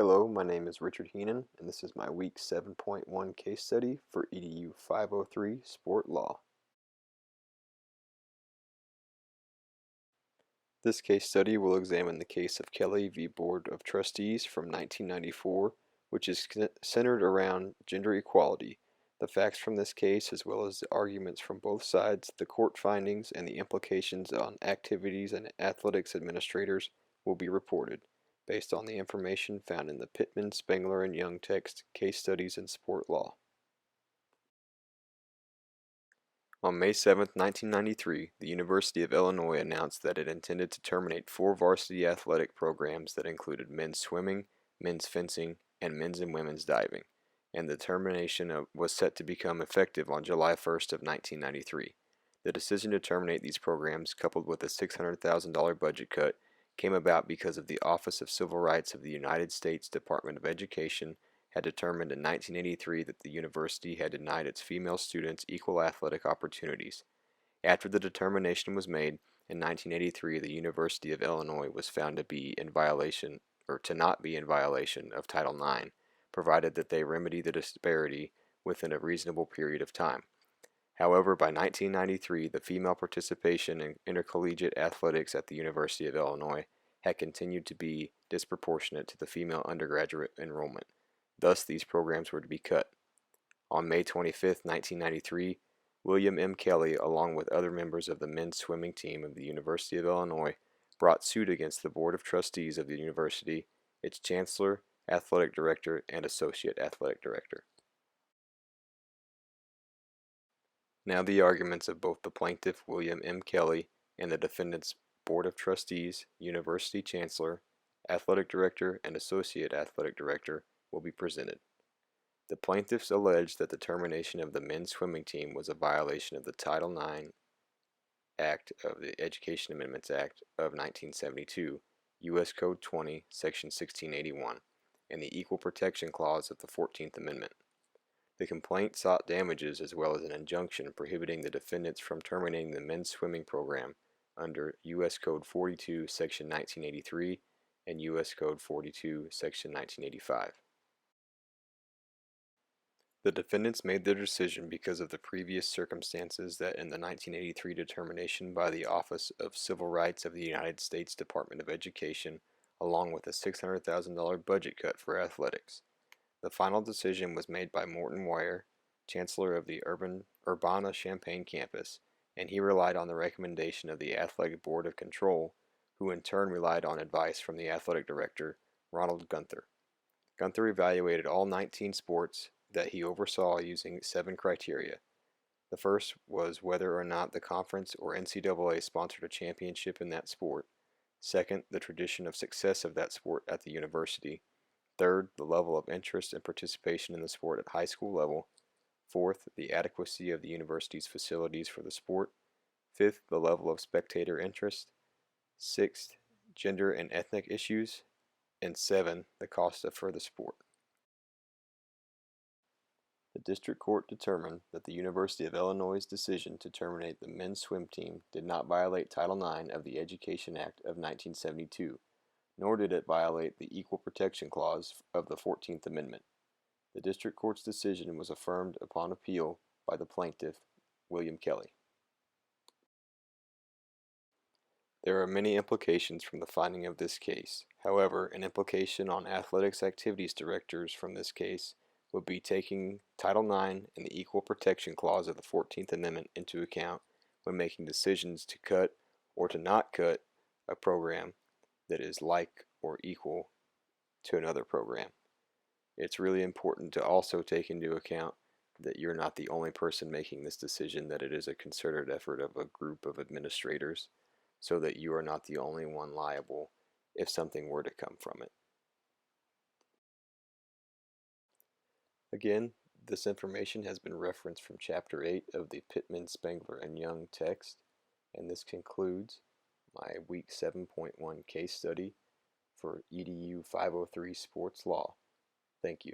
Hello, my name is Richard Heenan, and this is my Week 7.1 case study for EDU 503 Sport Law. This case study will examine the case of Kelly v. Board of Trustees from 1994, which is centered around gender equality. The facts from this case, as well as the arguments from both sides, the court findings, and the implications on activities and athletics administrators will be reported, based on the information found in the Pittman, Spengler, and Young text, Case Studies in Sport Law. On May 7, 1993, the University of Illinois announced that it intended to terminate 4 varsity athletic programs that included men's swimming, men's fencing, and men's and women's diving, and the termination was set to become effective on July 1st of 1993. The decision to terminate these programs, coupled with a $600,000 budget cut, came about because of the Office of Civil Rights of the United States Department of Education had determined in 1983 that the university had denied its female students equal athletic opportunities. After the determination was made, in 1983 the University of Illinois was found to be in violation, or to not be in violation, of Title IX, provided that they remedy the disparity within a reasonable period of time. However, by 1993, the female participation in intercollegiate athletics at the University of Illinois had continued to be disproportionate to the female undergraduate enrollment. Thus, these programs were to be cut. On May 25, 1993, William M. Kelly, along with other members of the men's swimming team of the University of Illinois, brought suit against the Board of Trustees of the university, its chancellor, athletic director, and associate athletic director. Now the arguments of both the plaintiff, William M. Kelly, and the defendant's Board of Trustees, university chancellor, athletic director, and associate athletic director will be presented. The plaintiffs allege that the termination of the men's swimming team was a violation of the Title IX Act of the Education Amendments Act of 1972, U.S. Code 20, Section 1681, and the Equal Protection Clause of the 14th Amendment. The complaint sought damages as well as an injunction prohibiting the defendants from terminating the men's swimming program under U.S. Code 42, Section 1983, and U.S. Code 42, Section 1985. The defendants made their decision because of the previous circumstances that in the 1983 determination by the Office of Civil Rights of the United States Department of Education, along with a $600,000 budget cut for athletics. The final decision was made by Morton Wire, Chancellor of the Urbana-Champaign campus, and he relied on the recommendation of the Athletic Board of Control, who in turn relied on advice from the athletic director, Ronald Gunther. Gunther evaluated all 19 sports that he oversaw using 7 criteria. The first was whether or not the conference or NCAA sponsored a championship in that sport. Second, the tradition of success of that sport at the university. Third, the level of interest and participation in the sport at high school level. Fourth, the adequacy of the university's facilities for the sport. Fifth, the level of spectator interest. Sixth, gender and ethnic issues. And 7, the cost for the sport. The district court determined that the University of Illinois' decision to terminate the men's swim team did not violate Title IX of the Education Act of 1972, nor did it violate the Equal Protection Clause of the 14th Amendment. The district court's decision was affirmed upon appeal by the plaintiff, William Kelly. There are many implications from the finding of this case. However, an implication on athletics activities directors from this case would be taking Title IX and the Equal Protection Clause of the 14th Amendment into account when making decisions to cut or to not cut a program that is like or equal to another program. It's really important to also take into account that you're not the only person making this decision, that it is a concerted effort of a group of administrators, so that you are not the only one liable if something were to come from it. Again, this information has been referenced from Chapter 8 of the Pittman, Spengler, and Young text, and this concludes my Week 7.1 case study for EDU 503 Sports Law. Thank you.